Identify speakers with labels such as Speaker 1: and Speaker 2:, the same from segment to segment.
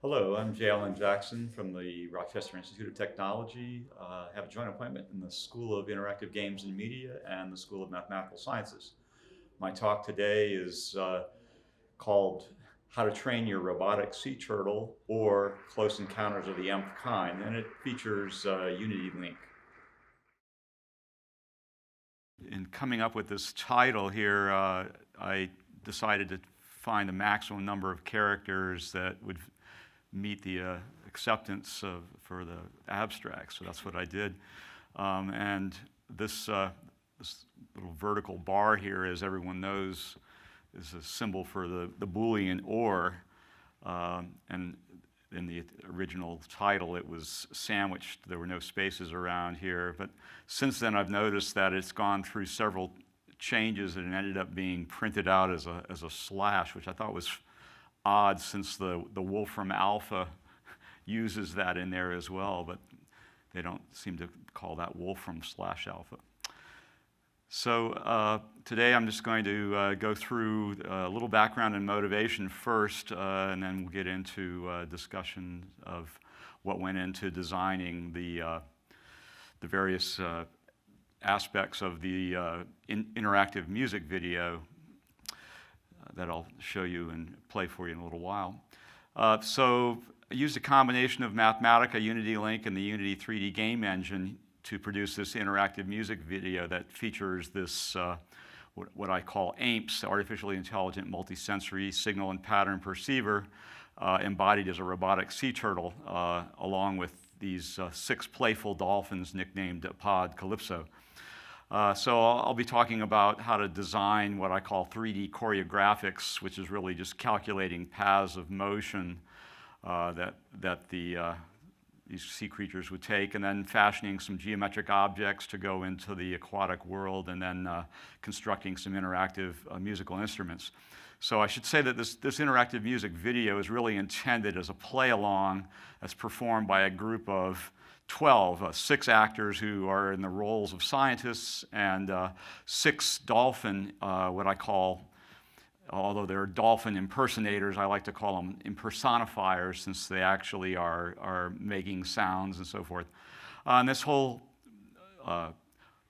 Speaker 1: Hello, I'm J. Allen Jackson from the Rochester Institute of Technology. I have a joint appointment in the School of Interactive Games and Media and the School of Mathematical Sciences. My talk today is called How to Train Your Robotic Sea Turtle or Close Encounters of the Nth Kind, and it features Unity Link. In coming up with this title here, I decided to find the maximum number of characters that would meet the acceptance for the abstract. So that's what I did. And this little vertical bar here, as everyone knows, is a symbol for the Boolean OR. And in the original title, it was sandwiched. There were no spaces around here. But since then, I've noticed that it's gone through several changes and it ended up being printed out as a slash, which I thought was odd since the Wolfram Alpha uses that in there as well, but they don't seem to call that Wolfram/Alpha. So today I'm just going to go through a little background and motivation first, and then we'll get into discussion of what went into designing the various aspects of the interactive music video that I'll show you and play for you in a little while. So I used a combination of Mathematica, Unity Link, and the Unity 3D game engine to produce this interactive music video that features this, what I call AIMPS, Artificially Intelligent Multisensory Signal and Pattern Perceiver, embodied as a robotic sea turtle, along with these 6 playful dolphins nicknamed Pod Calypso. So I'll be talking about how to design what I call 3D choreographics, which is really just calculating paths of motion that these sea creatures would take, and then fashioning some geometric objects to go into the aquatic world, and then constructing some interactive musical instruments. So I should say that this interactive music video is really intended as a play-along that's performed by a group of 12, 6 actors who are in the roles of scientists, and 6 dolphin, what I call, although they're dolphin impersonators, I like to call them impersonifiers, since they actually are making sounds and so forth. And this whole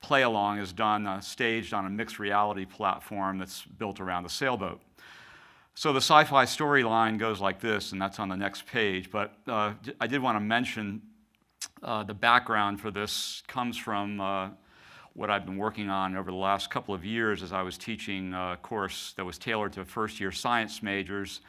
Speaker 1: play-along is done, staged on a mixed reality platform that's built around the sailboat. So the sci-fi storyline goes like this, and that's on the next page, but I did want to mention the background for this comes from what I've been working on over the last couple of years as I was teaching a course that was tailored to first-year science majors.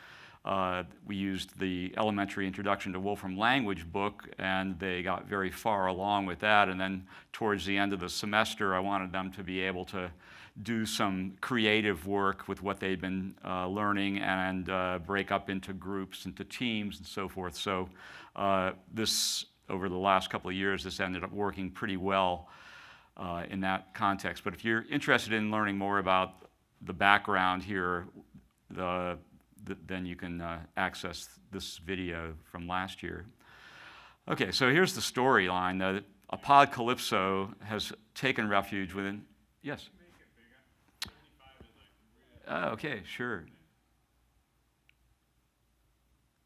Speaker 1: We used the Elementary Introduction to Wolfram Language book, and they got very far along with that. And then towards the end of the semester, I wanted them to be able to do some creative work with what they'd been learning and break up into groups, into teams, and so forth. So over the last couple of years, this ended up working pretty well in that context. But if you're interested in learning more about the background here, then you can access this video from last year. Okay, so here's the storyline. A Pod Calypso has taken refuge within... Yes? Okay, sure.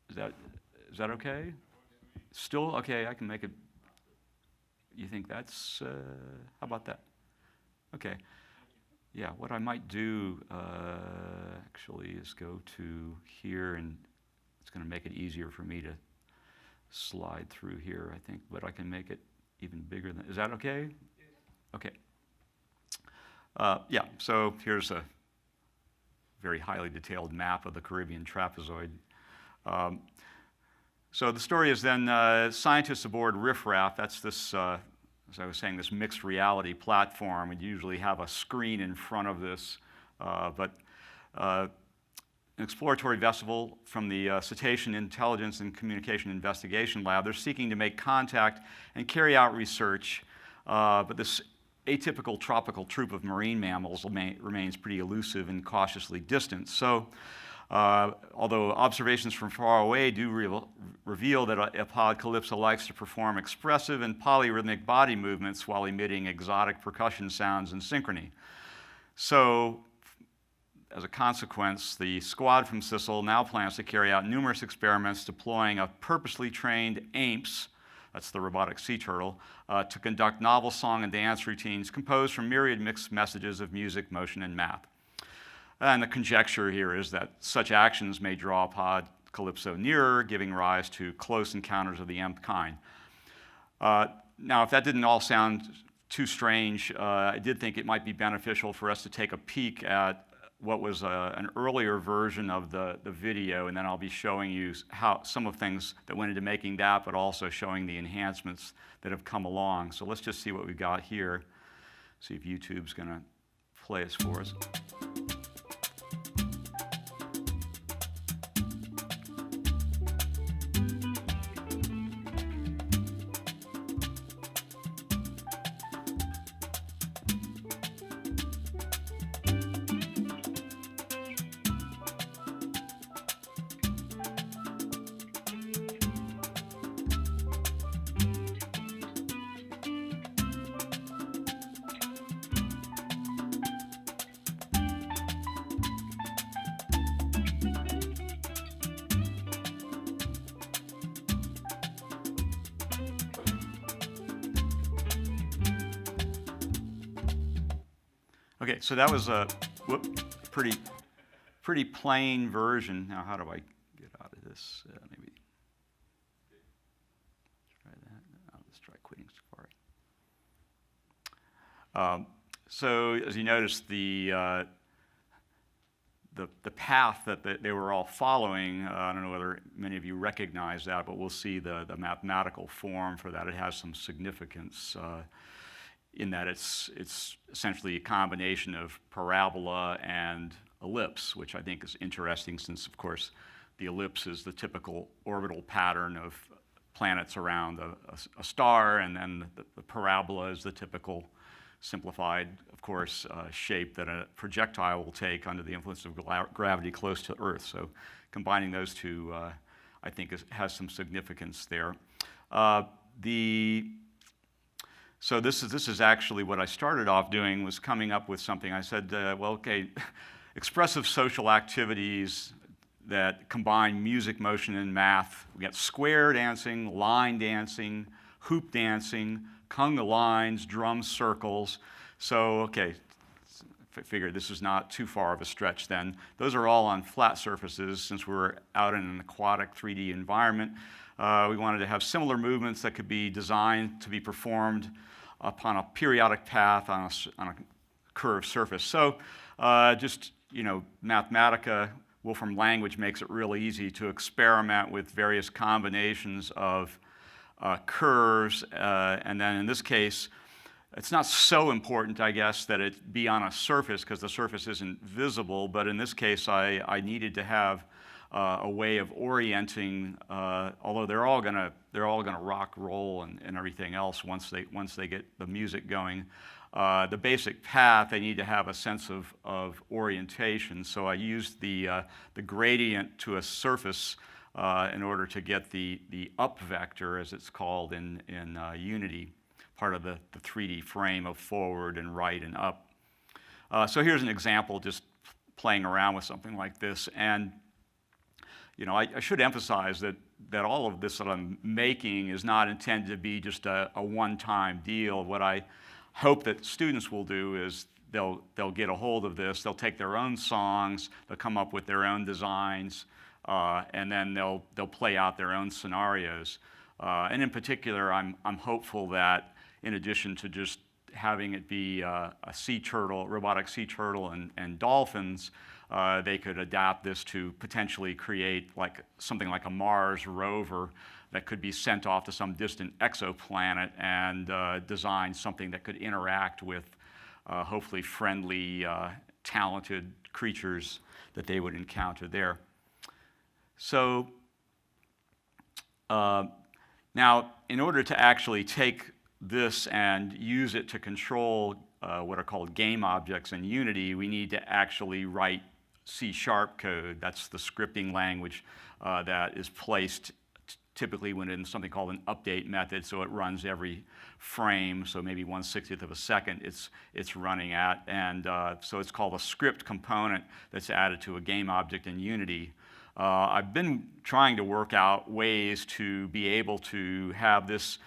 Speaker 1: Is that okay? Still? Okay, I can make it. You think that's, how about that? Okay. Yeah, what I might do actually is go to here, and it's going to make it easier for me to slide through here, I think, but I can make it even bigger than, is that okay? Okay. Yeah, so here's a very highly detailed map of the Caribbean trapezoid. So the story is then scientists aboard Riff Raft, that's this, as I was saying, this mixed reality platform. We'd usually have a screen in front of this, but an exploratory vessel from the Cetacean Intelligence and Communication Investigation Lab. They're seeking to make contact and carry out research, but this atypical tropical troop of marine mammals remains pretty elusive and cautiously distant. So although observations from far away do reveal that a Pod Calypso likes to perform expressive and polyrhythmic body movements while emitting exotic percussion sounds in synchrony. So as a consequence, the squad from CISL now plans to carry out numerous experiments deploying a purposely trained AIMPS, that's the robotic sea turtle, to conduct novel song and dance routines composed from myriad mixed messages of music, motion, and math. And the conjecture here is that such actions may draw Pod Calypso nearer, giving rise to close encounters of the nth kind. Now, if that didn't all sound too strange, I did think it might be beneficial for us to take a peek at what was an earlier version of the video, and then I'll be showing you how some of the things that went into making that, but also showing the enhancements that have come along. So let's just see what we've got here. See if YouTube's going to play this for us. Okay, so that was a pretty plain version. Now, how do I get out of this? Maybe try that. Let's try quitting Safari. So, as you notice, the path that they were all following, I don't know whether many of you recognize that, but we'll see the mathematical form for that. It has some significance in that it's essentially a combination of parabola and ellipse, which I think is interesting since, of course, the ellipse is the typical orbital pattern of planets around a star, and then the parabola is the typical simplified, of course, shape that a projectile will take under the influence of gravity close to Earth. So combining those two, I think, has some significance there. So this is actually what I started off doing, was coming up with something. I said, well, okay, expressive social activities that combine music, motion, and math. We got square dancing, line dancing, hoop dancing, conga lines, drum circles. So, okay, I figured this is not too far of a stretch then. Those are all on flat surfaces since we're out in an aquatic 3D environment. We wanted to have similar movements that could be designed to be performed upon a periodic path on a curved surface. So just, Mathematica, Wolfram language makes it really easy to experiment with various combinations of curves. And then in this case, it's not so important, I guess, that it be on a surface because the surface isn't visible. But in this case, I needed to have a way of orienting, although they're all gonna rock, roll, and everything else once they get the music going. The basic path, they need to have a sense of orientation. So I used the gradient to a surface in order to get the up vector, as it's called in Unity, part of the 3D frame of forward and right and up. So here's an example, just playing around with something like this. And I should emphasize that all of this that I'm making is not intended to be just a one-time deal. What I hope that students will do is they'll get a hold of this, they'll take their own songs, they'll come up with their own designs, and then they'll play out their own scenarios. And in particular, I'm hopeful that in addition to just having it be a sea turtle, robotic sea turtle and dolphins, they could adapt this to potentially create something like a Mars rover that could be sent off to some distant exoplanet and design something that could interact with hopefully friendly, talented creatures that they would encounter there. So now, in order to actually take this and use it to control what are called game objects in Unity, we need to actually write C# code. That's the scripting language that is placed typically when in something called an update method, so it runs every frame, so maybe 1/60th of a second it's running at, and so it's called a script component that's added to a game object in Unity. I've been trying to work out ways to be able to have this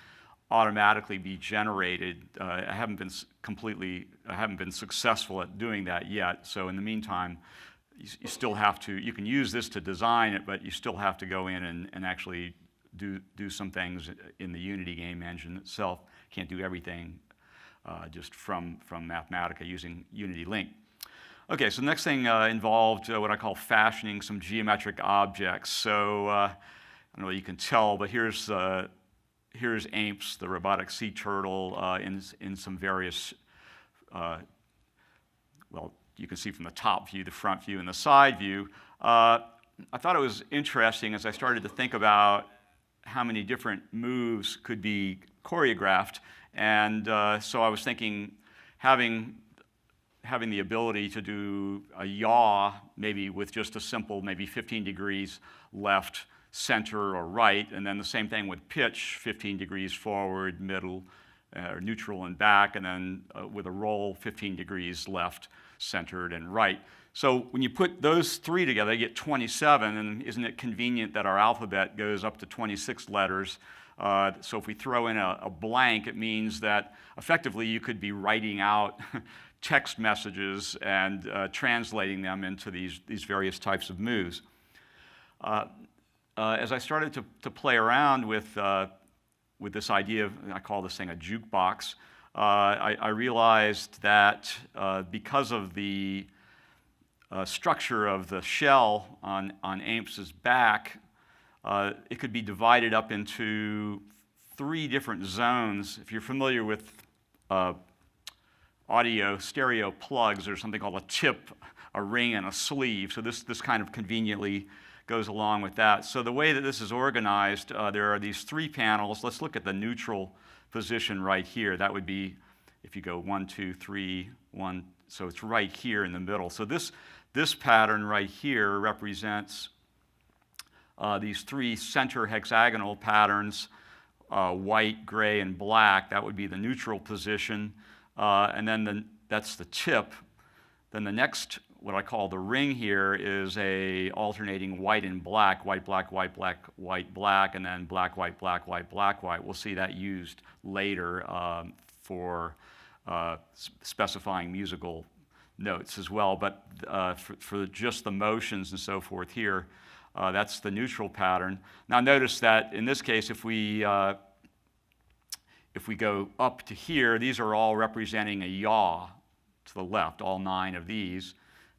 Speaker 1: automatically be generated. I haven't been successful at doing that yet, so in the meantime, you still have to, you can use this to design it, but you still have to go in and actually do some things in the Unity game engine itself. Can't do everything just from Mathematica using Unity Link. Okay, so the next thing involved what I call fashioning some geometric objects. So I don't know if you can tell, but here's AIMPS, the robotic sea turtle, in some various, well, you can see from the top view, the front view, and the side view. I thought it was interesting as I started to think about how many different moves could be choreographed, and so I was thinking having the ability to do a yaw, maybe with just a simple, maybe 15 degrees left, center, or right, and then the same thing with pitch, 15 degrees forward, middle, neutral, and back, and then with a roll, 15 degrees left, centered, and right. So when you put those three together, you get 27, and isn't it convenient that our alphabet goes up to 26 letters? So if we throw in a blank, it means that effectively you could be writing out text messages and translating them into these various types of moves. As I started to play around with this idea of, I call this thing a jukebox, I realized that because of the structure of the shell on AIMPS's back, it could be divided up into 3 different zones. If you're familiar with audio stereo plugs, there's something called a tip, a ring, and a sleeve. So this kind of conveniently goes along with that. So the way that this is organized, there are these 3 panels. Let's look at the neutral position right here. That would be if you go 1, 2, 3, 1. So it's right here in the middle. So this pattern right here represents these 3 center hexagonal patterns, white, gray, and black. That would be the neutral position. And then that's the tip. Then the next, what I call the ring here, is a alternating white and black, white, black, white, black, white, black, and then black, white, black, white, black, white. We'll see that used later for specifying musical notes as well. But for just the motions and so forth here, that's the neutral pattern. Now notice that in this case, if we go up to here, these are all representing a yaw to the left, all 9 of these.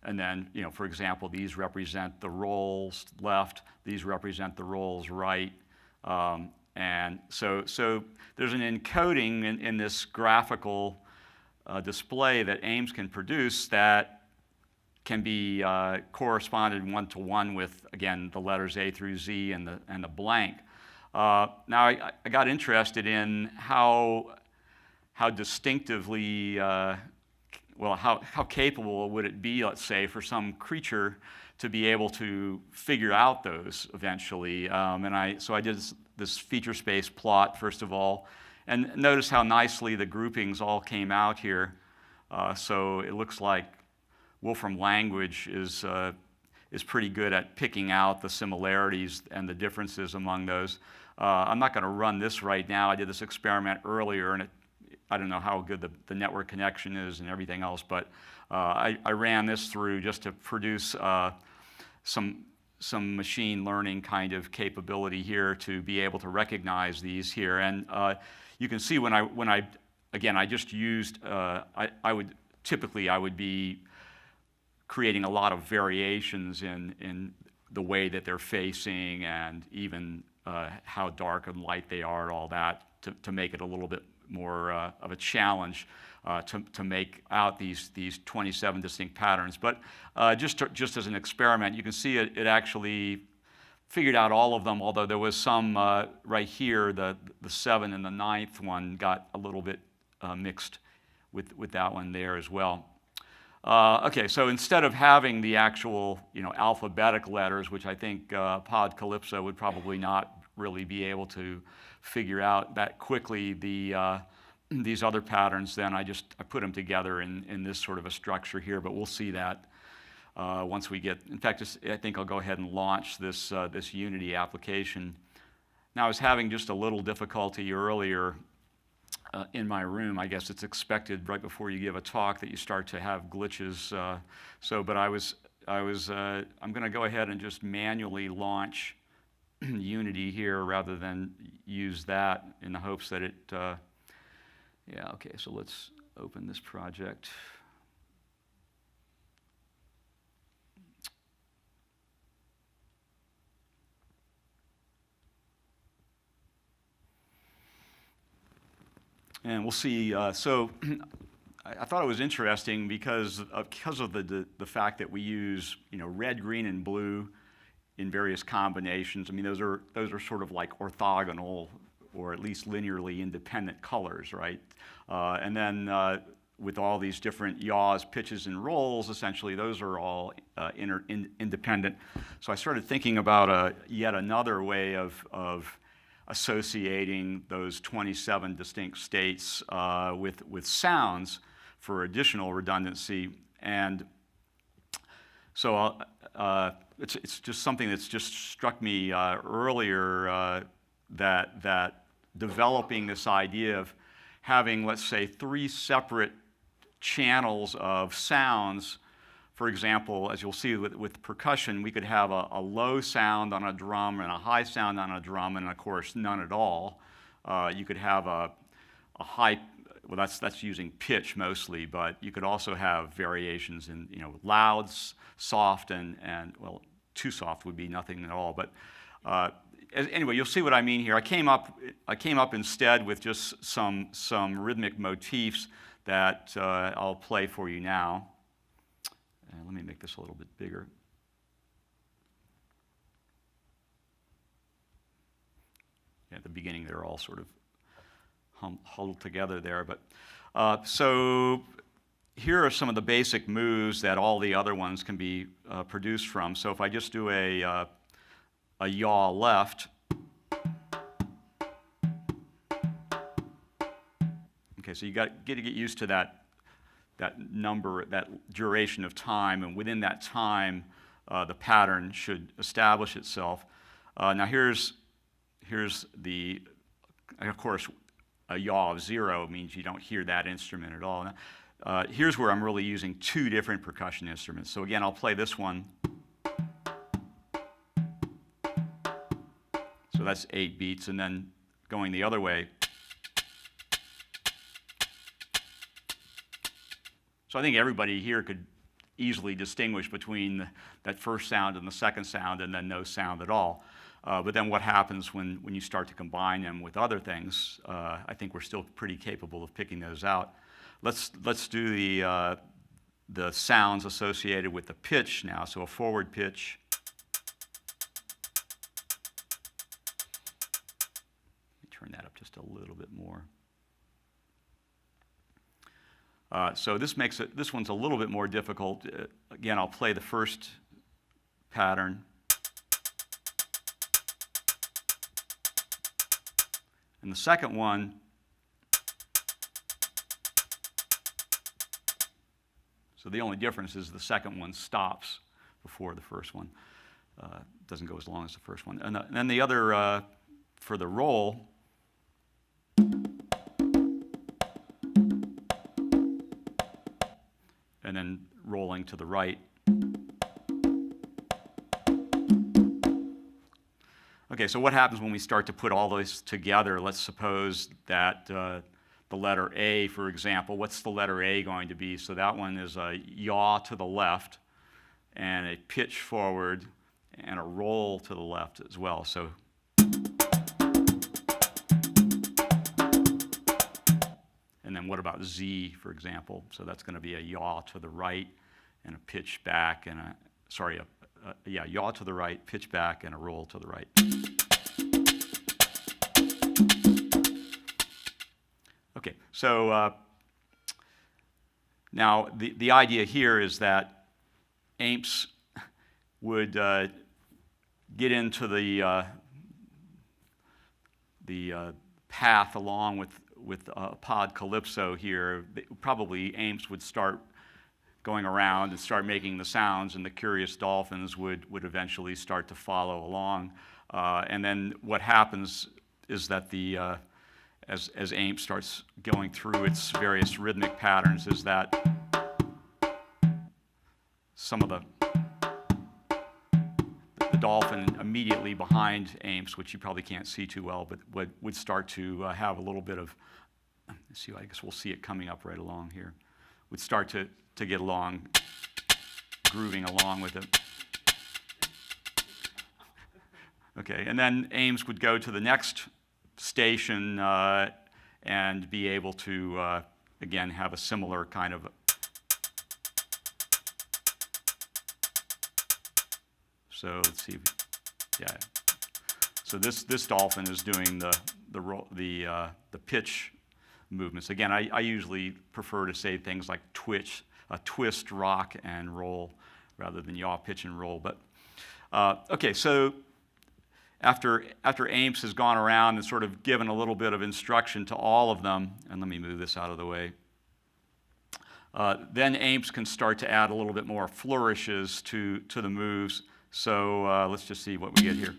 Speaker 1: And then, for example, these represent the rolls left, these represent the rolls right. And so there's an encoding in this graphical display that AIMPS can produce that can be corresponded one-to-one with, again, the letters A through Z and the blank. Now, I got interested in how distinctively, how capable would it be, let's say, for some creature to be able to figure out those eventually. So I did this feature space plot, first of all, and notice how nicely the groupings all came out here. So it looks like Wolfram language is pretty good at picking out the similarities and the differences among those. I'm not going to run this right now. I did this experiment earlier, and I don't know how good the network connection is and everything else, but I ran this through just to produce some machine learning kind of capability here to be able to recognize these here. And you can see when I just used, I would be creating a lot of variations in the way that they're facing and even how dark and light they are, all that, to make it a little bit more of a challenge to make out these 27 distinct patterns. But just as an experiment, you can see it actually figured out all of them, although there was some right here, the 7 and the 9th one got a little bit mixed with that one there as well. Okay, so instead of having the actual alphabetic letters, which I think Pod Calypso would probably not really be able to figure out that quickly these other patterns, then I put them together in this sort of a structure here, but we'll see that once we get, in fact, I think I'll go ahead and launch this Unity application. Now, I was having just a little difficulty earlier in my room. I guess it's expected right before you give a talk that you start to have glitches. But I'm going to go ahead and just manually launch Unity here rather than use that in the hopes that it, yeah, okay, so let's open this project. And we'll see. So I thought it was interesting because of the fact that we use red, green, and blue in various combinations. I mean, those are sort of like orthogonal or at least linearly independent colors, right? And then with all these different yaws, pitches, and rolls, essentially those are all independent. So I started thinking about yet another way of associating those 27 distinct states with sounds for additional redundancy. And so it's just something that's just struck me earlier that developing this idea of having, let's say, 3 separate channels of sounds. For example, as you'll see with percussion, we could have a low sound on a drum and a high sound on a drum, and of course none at all. You could have a high, well, that's using pitch mostly, but you could also have variations in loud, soft, and well, too soft would be nothing at all. But anyway, you'll see what I mean here. I came up instead with just some rhythmic motifs that I'll play for you now. And let me make this a little bit bigger. At the beginning, they're all sort of huddled together there. But so here are some of the basic moves that all the other ones can be produced from. So if I just do a yaw left, okay, so you got to get used to that number, that duration of time, and within that time, the pattern should establish itself. Now here's the, of course, a yaw of 0 means you don't hear that instrument at all. Here's where I'm really using 2 different percussion instruments. So again, I'll play this one. So that's 8 beats, and then going the other way. So I think everybody here could easily distinguish between that first sound and the second sound and then no sound at all. But then what happens when you start to combine them with other things, I think we're still pretty capable of picking those out. Let's do the sounds associated with the pitch now. So a forward pitch. Let me turn that up just a little bit more. So this one's a little bit more difficult. Again, I'll play the first pattern. And the second one, so the only difference is the second one stops before the first one. Doesn't go as long as the first one. And then the other, for the roll, and then rolling to the right. Okay, so what happens when we start to put all those together? Let's suppose that the letter A, for example, what's the letter A going to be? So that one is a yaw to the left, and a pitch forward, and a roll to the left as well. So and then what about Z, for example? So that's going to be a yaw to the right and a pitch back and yaw to the right, pitch back, and a roll to the right. Okay, so now the idea here is that AIMPS would get into the path along with pod Calypso here, probably AIMS would start going around and start making the sounds, and the curious dolphins would eventually start to follow along. And then what happens is that as AIMS starts going through its various rhythmic patterns, is that some of the dolphin immediately behind AIMS, which you probably can't see too well, but would start to have a little bit of, let's see, I guess we'll see it coming up right along here, would start to get along, grooving along with it. Okay, and then AIMS would go to the next station and be able to, again, have a similar kind of. So let's see, yeah. So this dolphin is doing the pitch movements. Again, I usually prefer to say things like twist, rock, and roll, rather than yaw, pitch, and roll. But okay, so after AIMS has gone around and sort of given a little bit of instruction to all of them, and let me move this out of the way. Then AIMS can start to add a little bit more flourishes to the moves. So let's just see what we get here.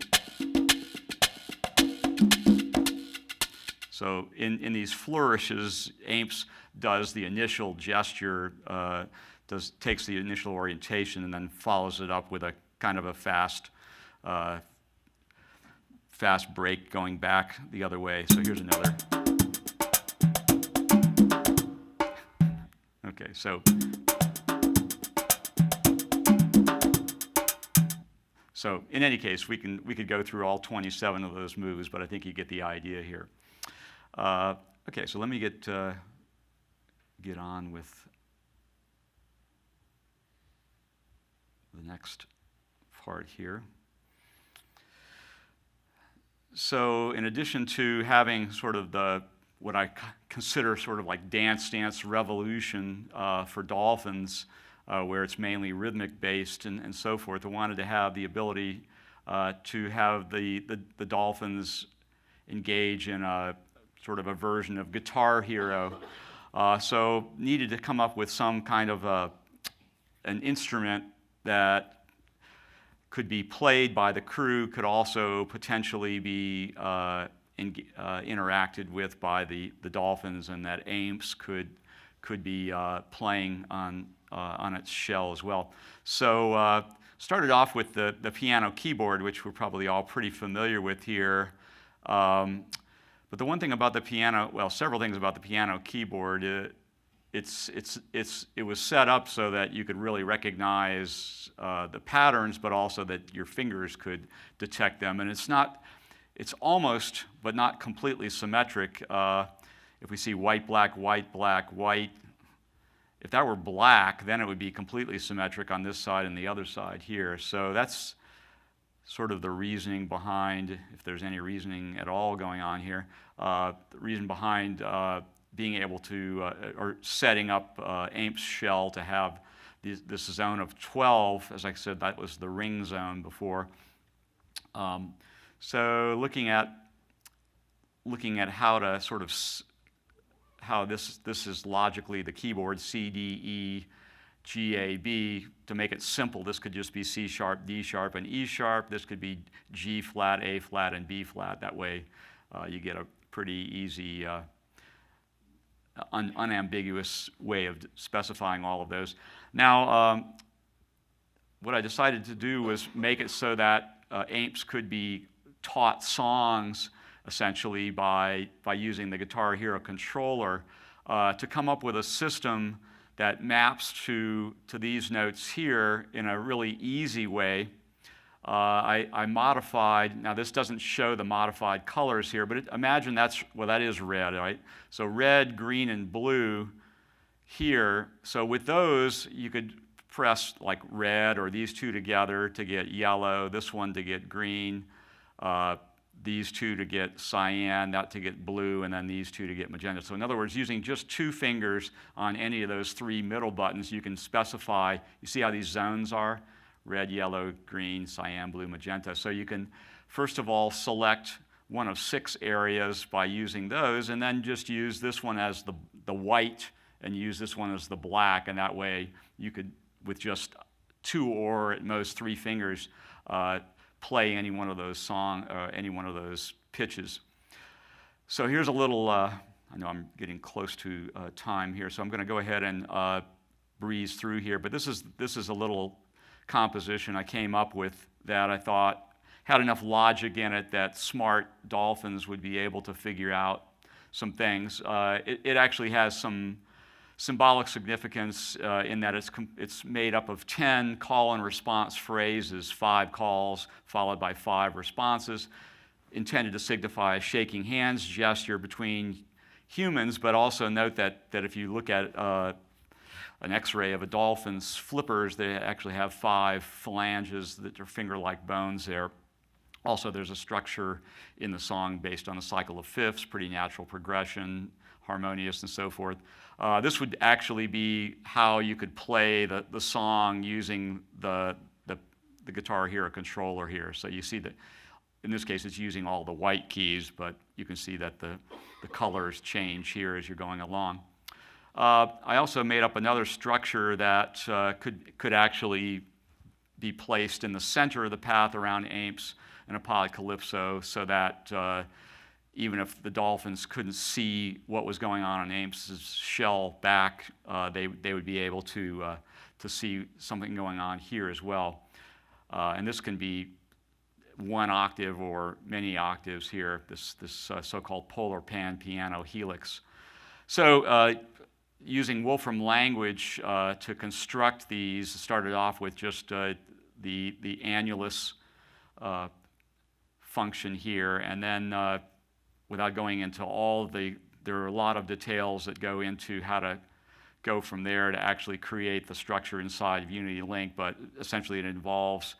Speaker 1: So in these flourishes, AIMS does the initial gesture, takes the initial orientation, and then follows it up with a kind of a fast break going back the other way. So here's another. Okay, so in any case, we could go through all 27 of those moves, but I think you get the idea here. Okay, so let me get on with the next part here. So in addition to having sort of what I consider sort of like dance revolution for dolphins, where it's mainly rhythmic based and so forth, I wanted to have the ability to have the dolphins engage in a sort of a version of Guitar Hero. So needed to come up with some kind of an instrument that could be played by the crew, could also potentially be interacted with by the dolphins, and that AIMS could be playing on its shell as well. So started off with the piano keyboard, which we're probably all pretty familiar with here. But the one thing about the piano, well, several things about the piano keyboard, it was set up so that you could really recognize the patterns, but also that your fingers could detect them. And it's almost, but not completely symmetric. If we see white, black, white, black, white, if that were black, then it would be completely symmetric on this side and the other side here. So that's sort of the reasoning behind, if there's any reasoning at all going on here, the reason behind being able to, or setting up AIMS shell to have this zone of 12. As I said, that was the ring zone before. So looking at how to sort of how this is logically the keyboard C, D, E, G, A, B. To make it simple, this could just be C sharp, D sharp, and E sharp. This could be G flat, A flat, and B flat. That way you get a pretty easy, unambiguous way of specifying all of those. Now, what I decided to do was make it so that AIMS could be taught songs essentially by using the Guitar Hero controller to come up with a system that maps to these notes here in a really easy way. I modified, now this doesn't show the modified colors here, but imagine that is red, right? So red, green, and blue here. So with those, you could press like red or these two together to get yellow, this one to get green, these two to get cyan, that to get blue, and then these two to get magenta. So in other words, using just two fingers on any of those three middle buttons, you can specify, you see how these zones are? Red, yellow, green, cyan, blue, magenta. So you can, first of all, select one of 6 areas by using those, and then just use this one as the white and use this one as the black, and that way you could, with just 2 or at most 3 fingers, play any one of those pitches. So here's a little, I know I'm getting close to time here, so I'm going to go ahead and breeze through here, but this is a little composition I came up with that I thought had enough logic in it that smart dolphins would be able to figure out some things. It actually has some symbolic significance in that it's made up of 10 call and response phrases, 5 calls followed by 5 responses, intended to signify a shaking hands gesture between humans, but also note that if you look at an X-ray of a dolphin's flippers, they actually have 5 phalanges that are finger-like bones there. Also, there's a structure in the song based on the cycle of fifths, pretty natural progression, harmonious, and so forth. This would actually be how you could play the song using the Guitar Hero controller here. So you see that in this case it's using all the white keys, but you can see that the colors change here as you're going along. I also made up another structure that could actually be placed in the center of the path around Amps and a polycalypso, so that even if the dolphins couldn't see what was going on Amps' shell back, they would be able to see something going on here as well. And this can be 1 octave or many octaves here, this so-called polar pan piano helix. So using Wolfram language to construct these, started off with just the annulus function here, and then without going into there are a lot of details that go into how to go from there to actually create the structure inside of Unity Link, but essentially it involves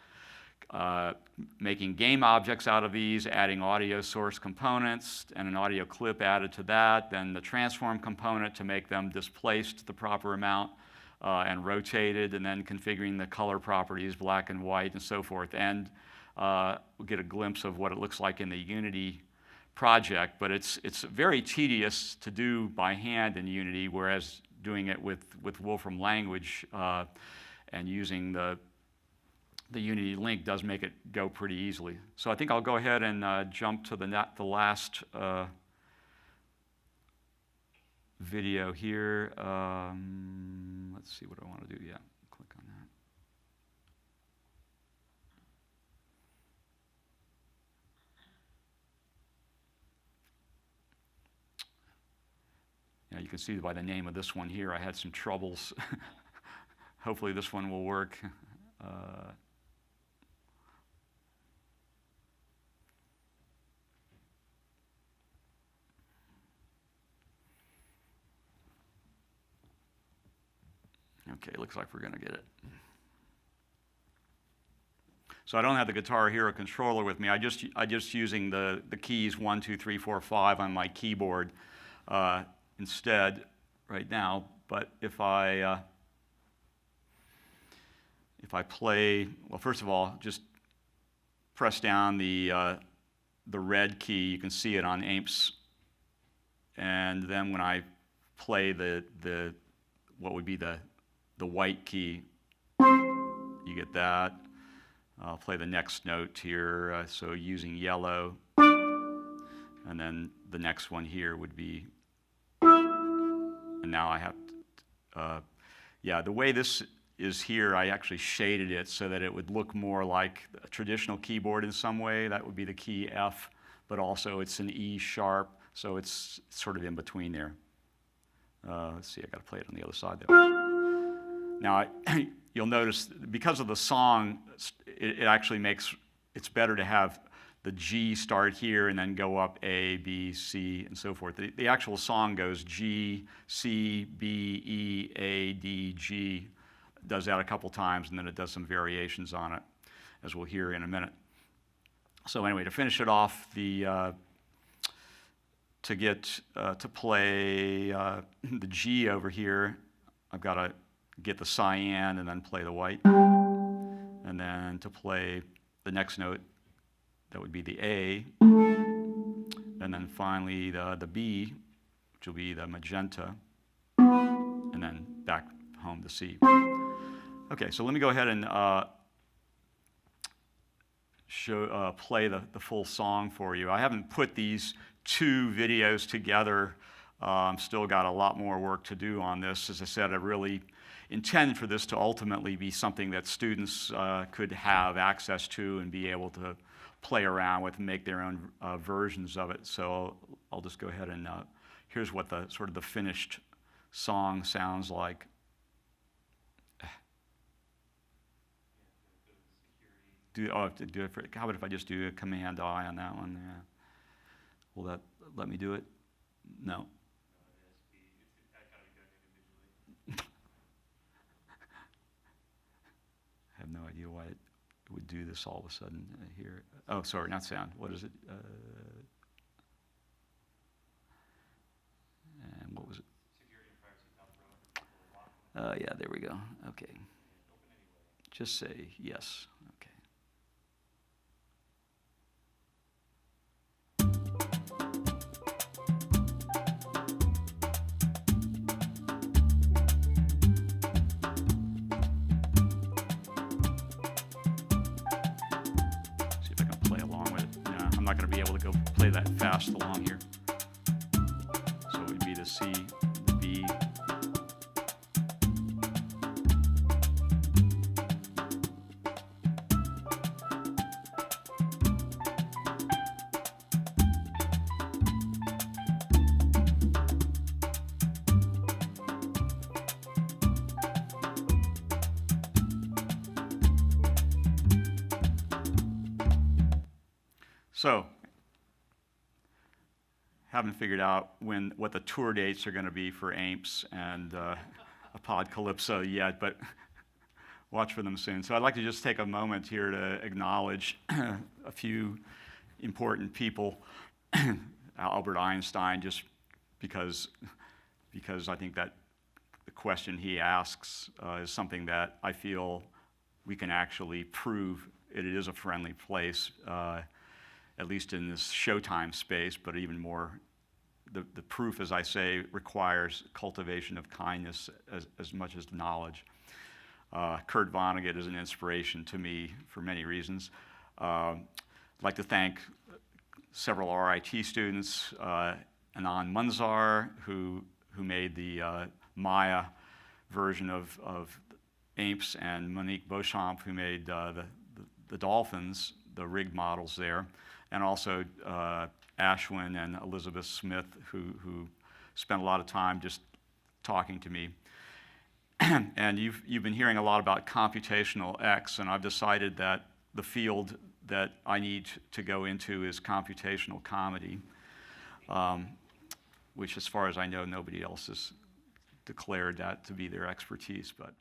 Speaker 1: making game objects out of these, adding audio source components and an audio clip added to that, then the transform component to make them displaced the proper amount and rotated, and then configuring the color properties, black and white and so forth. And we'll get a glimpse of what it looks like in the Unity project, but it's very tedious to do by hand in Unity, whereas doing it with Wolfram language and using the Unity Link does make it go pretty easily. So I think I'll go ahead and jump to the last video here. Let's see what I want to do. Yeah, click on that. Yeah, you can see by the name of this one here, I had some troubles. Hopefully this one will work. Okay, looks like we're going to get it. So I don't have the Guitar Hero controller with me. I just using the keys 1, 2, 3, 4, 5 on my keyboard instead right now. But if I play, well, first of all, just press down the red key. You can see it on Amps, and then when I play what would be the white key, you get that. I'll play the next note here, so using yellow, and then the next one here would be, and now I have, yeah, the way this is here, I actually shaded it so that it would look more like a traditional keyboard in some way. That would be the key F, but also it's an E sharp, so it's sort of in between there. Let's see, I got to play it on the other side there. Now, you'll notice because of the song, it actually makes it's better to have the G start here and then go up A, B, C, and so forth. The actual song goes G, C, B, E, A, D, G. It does that a couple times, and then it does some variations on it, as we'll hear in a minute. So anyway, to finish it off, to play the G over here, I've got to get the cyan and then play the white. And then to play the next note, that would be the A. and then finally the B, which will be the magenta, and then back home to C. Okay, so let me go ahead and play the full song for you. I haven't put these two videos together. Still got a lot more work to do on this. As I said, I really intend for this to ultimately be something that students could have access to and be able to play around with and make their own versions of it. So I'll just go ahead and here's what the sort of the finished song sounds like. How about if I just do a Command I on that one? Yeah. Will that let me do it? No. I have no idea why it would do this all of a sudden here. Oh, sorry, not sound. What is it? And what was it? Security and privacy. Yeah, there we go. Okay. Just say yes. Okay. I'm not going to be able to go play that fast along here. So it would be the C, the B. So, haven't figured out what the tour dates are going to be for AIMPS and Apocalypso yet, but watch for them soon. So I'd like to just take a moment here to acknowledge a few important people. Albert Einstein, just because I think that the question he asks is something that I feel we can actually prove it is a friendly place. At least in this Showtime space, but even more, the proof, as I say, requires cultivation of kindness as much as knowledge. Kurt Vonnegut is an inspiration to me for many reasons. I'd like to thank several RIT students, Anand Munzar, who made the Maya version of AIMPS, and Monique Beauchamp, who made the dolphins, the rig models there. And also Ashwin and Elizabeth Smith, who spent a lot of time just talking to me. And you've been hearing a lot about computational X, and I've decided that the field that I need to go into is computational comedy, which, as far as I know, nobody else has declared that to be their expertise. But